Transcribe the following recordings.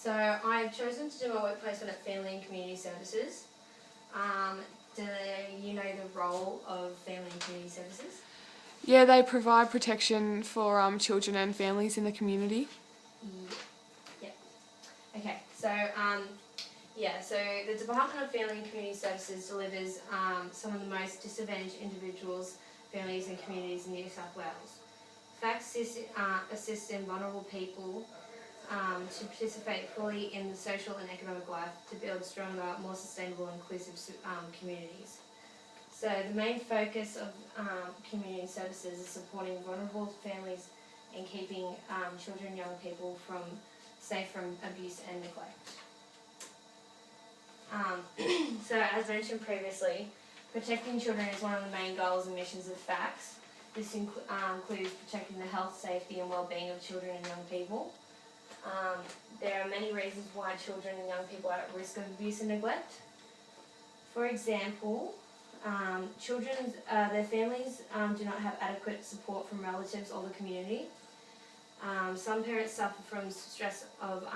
So I've chosen to do my work placement at Family and Community Services. Do you know the role of Family and Community Services? Yeah, they provide protection for children and families in the community. Yeah. Okay, so so the Department of Family and Community Services delivers some of the most disadvantaged individuals, families and communities in New South Wales. FACS assists in vulnerable people to participate fully in the social and economic life to build stronger, more sustainable and inclusive communities. So the main focus of community services is supporting vulnerable families and keeping children and young people safe from abuse and neglect. So as mentioned previously, protecting children is one of the main goals and missions of FACS. This includes protecting the health, safety and well-being of children and young people. There are many reasons why children and young people are at risk of abuse and neglect. For example, their families do not have adequate support from relatives or the community. Some parents suffer from stress of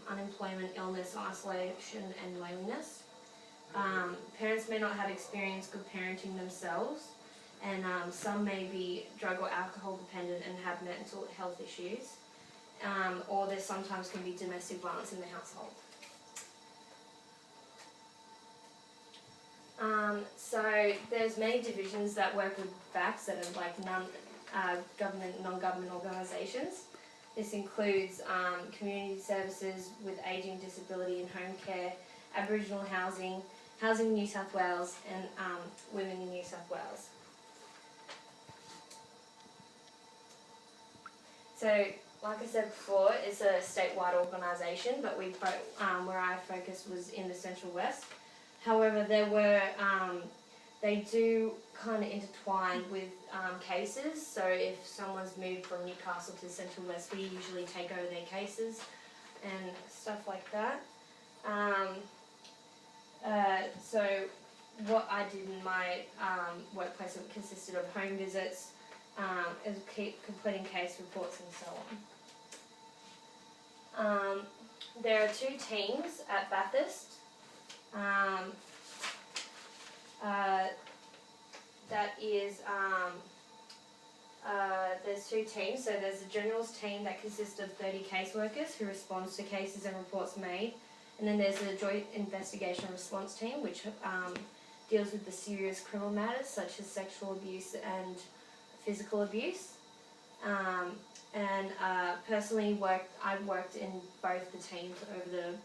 unemployment, illness, isolation and loneliness. Parents may not have experienced good parenting themselves, and some may be drug or alcohol dependent and have mental health issues, or there sometimes can be domestic violence in the household. So there's many divisions that work with FACS that are like non-government organisations. This includes community services with ageing, disability and home care, Aboriginal housing, Housing in New South Wales and Women in New South Wales. So, like I said before, it's a statewide organisation, but where I focused was in the Central West. However, they do kind of intertwine with cases. So if someone's moved from Newcastle to the Central West, we usually take over their cases and stuff like that. So what I did in my work placement consisted of home visits, completing case reports and so on. There are two teams at Bathurst. There's two teams. So there's a generals team that consists of 30 caseworkers who responds to cases and reports made, and then there's a joint investigation response team which deals with the serious criminal matters such as sexual abuse and physical abuse. Personally, I've worked in both the teams over the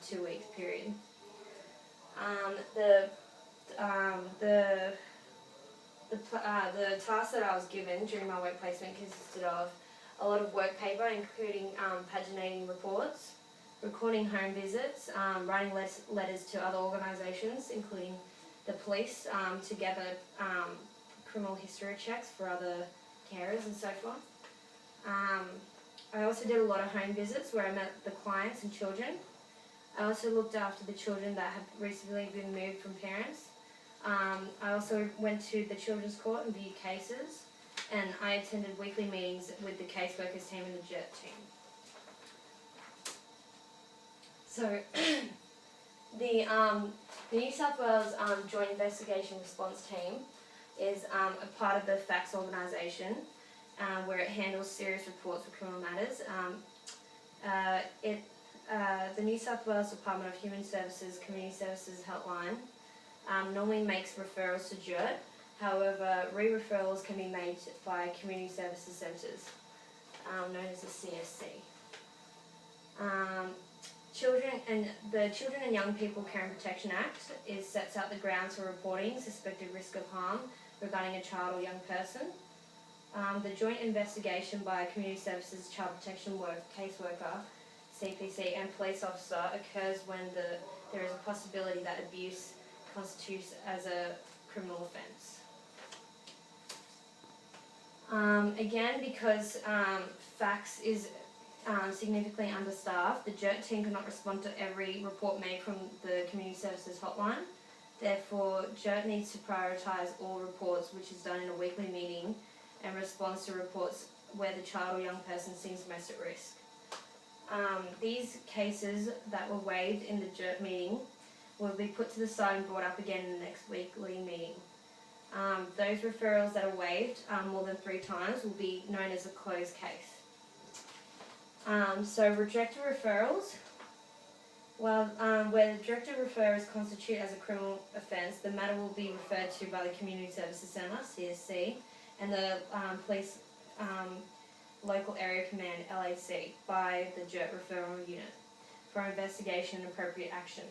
2 week period. The task that I was given during my work placement consisted of a lot of work paper, including paginating reports, recording home visits, writing letters to other organisations, including the police, to gather criminal history checks for other carers and so forth. I also did a lot of home visits where I met the clients and children. I also looked after the children that had recently been moved from parents. I also went to the children's court and viewed cases, and I attended weekly meetings with the caseworkers team and the JET team. So the New South Wales Joint Investigation Response Team is a part of the FACS organisation, where it handles serious reports of criminal matters. The New South Wales Department of Human Services Community Services Helpline normally makes referrals to JERT. However, re-referrals can be made by Community Services Centres, known as the CSC. The Children and Young People Care and Protection Act sets out the grounds for reporting suspected risk of harm regarding a child or young person. The joint investigation by a Community Services Child Protection caseworker, CPC, and police officer occurs when there is a possibility that abuse constitutes as a criminal offence. Again, because FACS is significantly understaffed, the JERT team cannot respond to every report made from the Community Services Hotline. Therefore, JERT needs to prioritise all reports, which is done in a weekly meeting, and responds to reports where the child or young person seems most at risk. These cases that were waived in the JERT meeting will be put to the side and brought up again in the next weekly meeting. Those referrals that are waived more than 3 times will be known as a closed case. So rejected referrals, well, where the directed referrals constitute as a criminal offence, the matter will be referred to by the Community Services Centre, CSC, and the Police Local Area Command, LAC, by the JERT Referral Unit for investigation and appropriate action.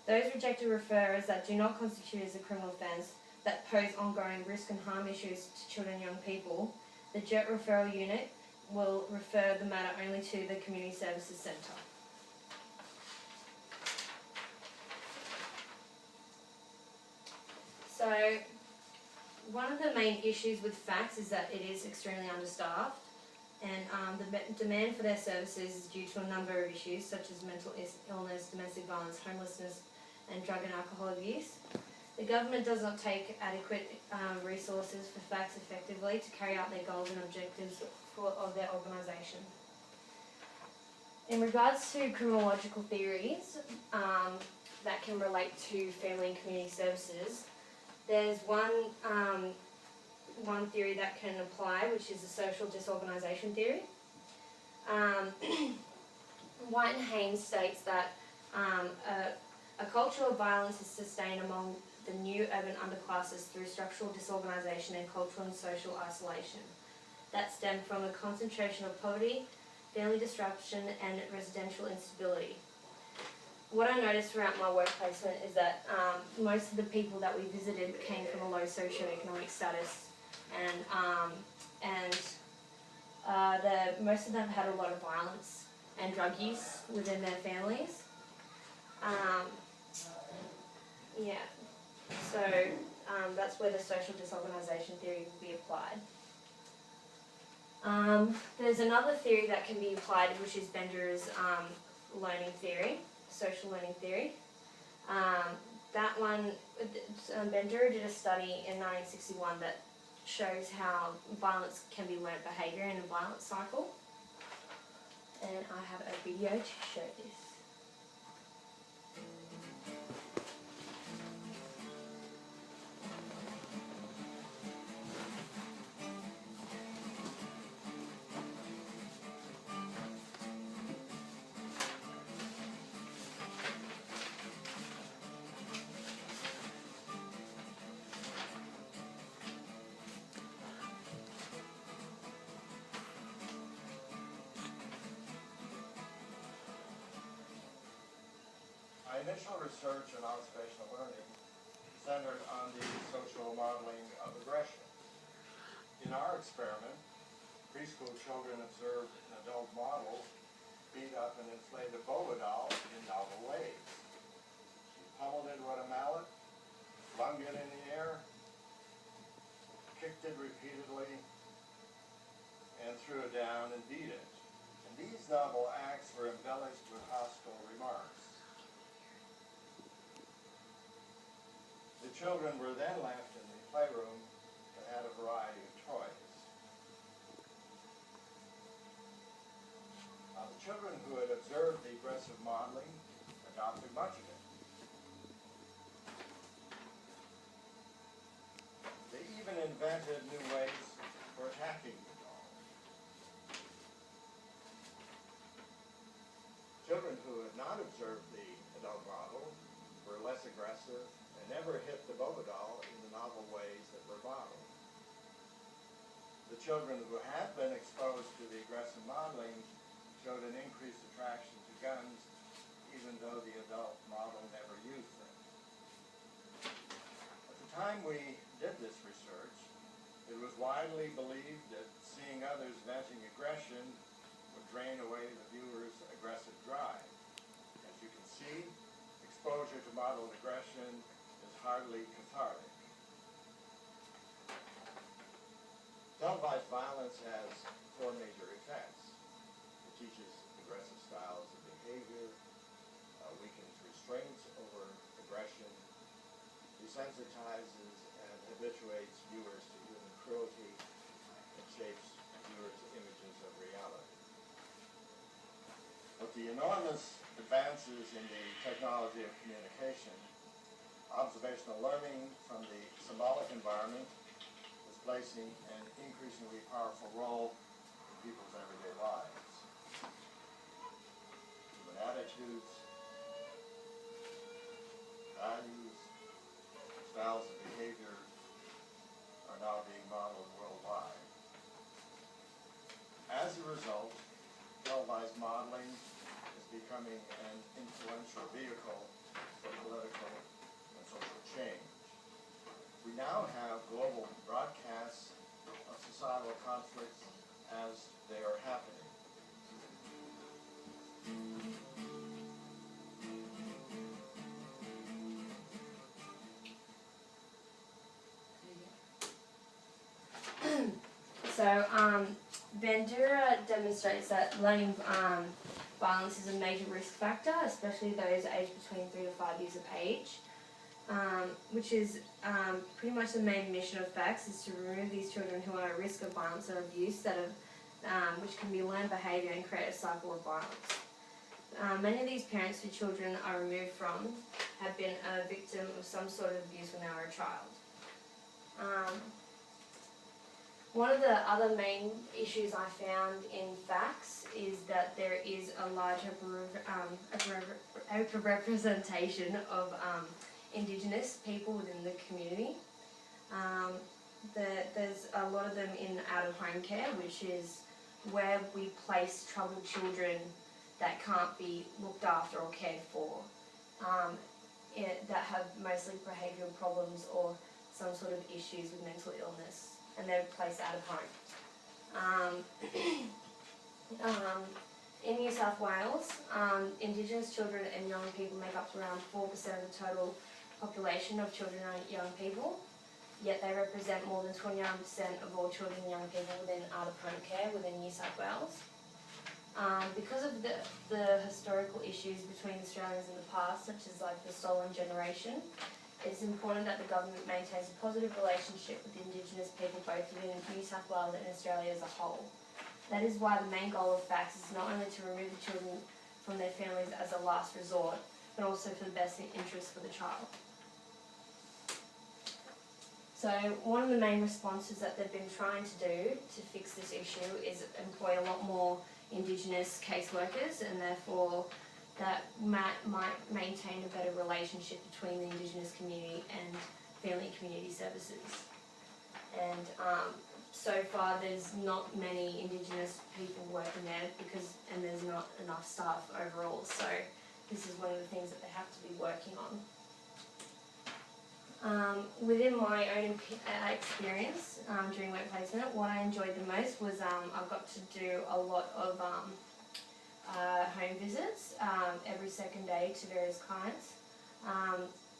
Those rejected referrals that do not constitute as a criminal offence, that pose ongoing risk and harm issues to children and young people, the JERT Referral Unit will refer the matter only to the Community Services Centre. So, one of the main issues with FACS is that it is extremely understaffed, and the demand for their services is due to a number of issues such as mental illness, domestic violence, homelessness and drug and alcohol abuse. The government does not take adequate resources for FACS effectively to carry out their goals and objectives of their organisation. In regards to criminological theories that can relate to family and community services, there's one theory that can apply, which is the social disorganisation theory. White and Haynes states that a culture of violence is sustained among the new urban underclasses through structural disorganisation and cultural and social isolation that stem from a concentration of poverty, family disruption and residential instability. What I noticed throughout my work placement is that most of the people that we visited came from a low socioeconomic status, and most of them had a lot of violence and drug use within their families. So that's where the social disorganisation theory will be applied. There's another theory that can be applied, which is Bender's learning theory, social learning theory. That one, Bender did a study in 1961 that shows how violence can be learnt behaviour in a violent cycle. And I have a video to show this. Initial research and observational learning centered on the social modeling of aggression. In our experiment, preschool children observed an adult model beat up an inflated Bowen doll in novel ways. She pummeled it with a mallet, flung it in the air, kicked it repeatedly, and threw it down and beat it. And these novel acts were embellished with hostile remarks. The children were then left in the playroom that had a variety of toys. The children who had observed the aggressive modeling adopted much of it. They even invented new ways for attacking the doll. Children who had not observed the adult model were less aggressive and never hit the Bowen doll in the novel ways that were modeled. The children who had been exposed to the aggressive modeling showed an increased attraction to guns, even though the adult model never used them. At the time we did this research, it was widely believed that seeing others venting aggression would drain away the viewer's aggressive drive. As you can see, exposure to modeled aggression is hardly cathartic. Televised violence has 4 major effects. It teaches aggressive styles of behavior, weakens restraints over aggression, desensitizes and habituates viewers to human cruelty, and shapes viewers' images of reality. With the enormous advances in the technology of communication, observational learning from the symbolic environment is placing an increasingly powerful role in people's everyday lives. Human attitudes, values, styles of behavior are now being modeled worldwide. As a result, televised modeling is becoming an influential vehicle for political and social change. We now have global broadcasts of societal conflicts as they are happening. So, Bandura demonstrates that learning violence is a major risk factor, especially those aged between 3 to 5 years of age, which is pretty much the main mission of FACTS, is to remove these children who are at risk of violence or abuse which can be learned behaviour and create a cycle of violence. Many of these parents whose children are removed from have been a victim of some sort of abuse when they were a child. One of the other main issues I found in FACTS is that there is a large representation of Indigenous people within the community. There's a lot of them in out-of-home care, which is where we place troubled children that can't be looked after or cared for, that have mostly behavioural problems or some sort of issues with mental illness, and they're placed out of home. In New South Wales, Indigenous children and young people make up to around 4% of the total population of children and young people, yet they represent more than 29% of all children and young people within out-of-home care within New South Wales. Because of the historical issues between Australians in the past, such as like the stolen generation, it's important that the government maintains a positive relationship with Indigenous people both within New South Wales and Australia as a whole. That is why the main goal of FACTS is not only to remove the children from their families as a last resort, but also for the best interest for the child. So one of the main responses that they've been trying to do to fix this issue is employ a lot more Indigenous caseworkers, and therefore that might maintain a better relationship between the Indigenous community and family community services. And so far there's not many Indigenous people working there and there's not enough staff overall, so this is one of the things that they have to be working on. Within my own experience during work placement, what I enjoyed the most was I got to do a lot of home visits every second day to various clients.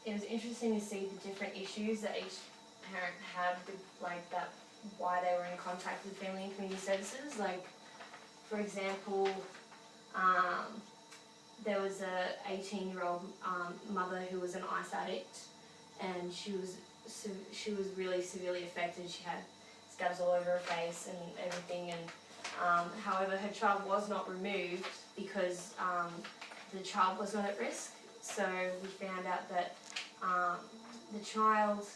It was interesting to see the different issues that each parent had with that, why they were in contact with family and community services. Like, for example, there was a 18-year-old mother who was an ice addict, and she was really severely affected. She had scabs all over her face and everything, and however her child was not removed because the child was not at risk. So we found out that the child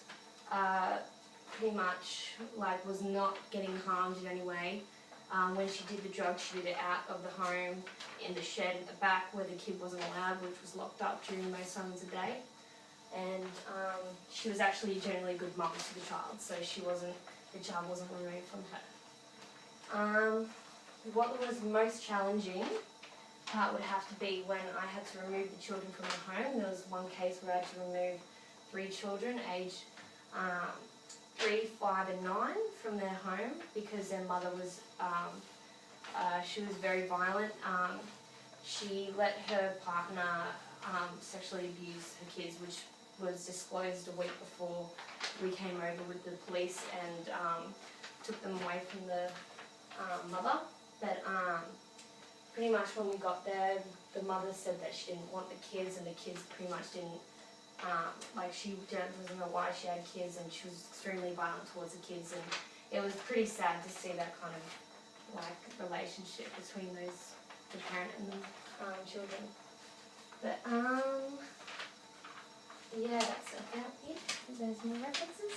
pretty much was not getting harmed in any way. When she did the drugs, she did it out of the home, in the shed at the back where the kid wasn't allowed, which was locked up during most times of the day. And she was actually generally a good mum to the child, so the child wasn't removed from her. What was most challenging part would have to be when I had to remove the children from the home. There was one case where I had to remove 3 children aged 3, 5 and 9 from their home because their mother was, she was very violent. She let her partner sexually abuse her kids, which was disclosed a week before we came over with the police and took them away from the mother. But pretty much when we got there, the mother said that she didn't want the kids, and the kids pretty much didn't, she doesn't know why she had kids, and she was extremely violent towards the kids, and it was pretty sad to see that kind of relationship between the parent and children. But yeah, that's about it. There's my references.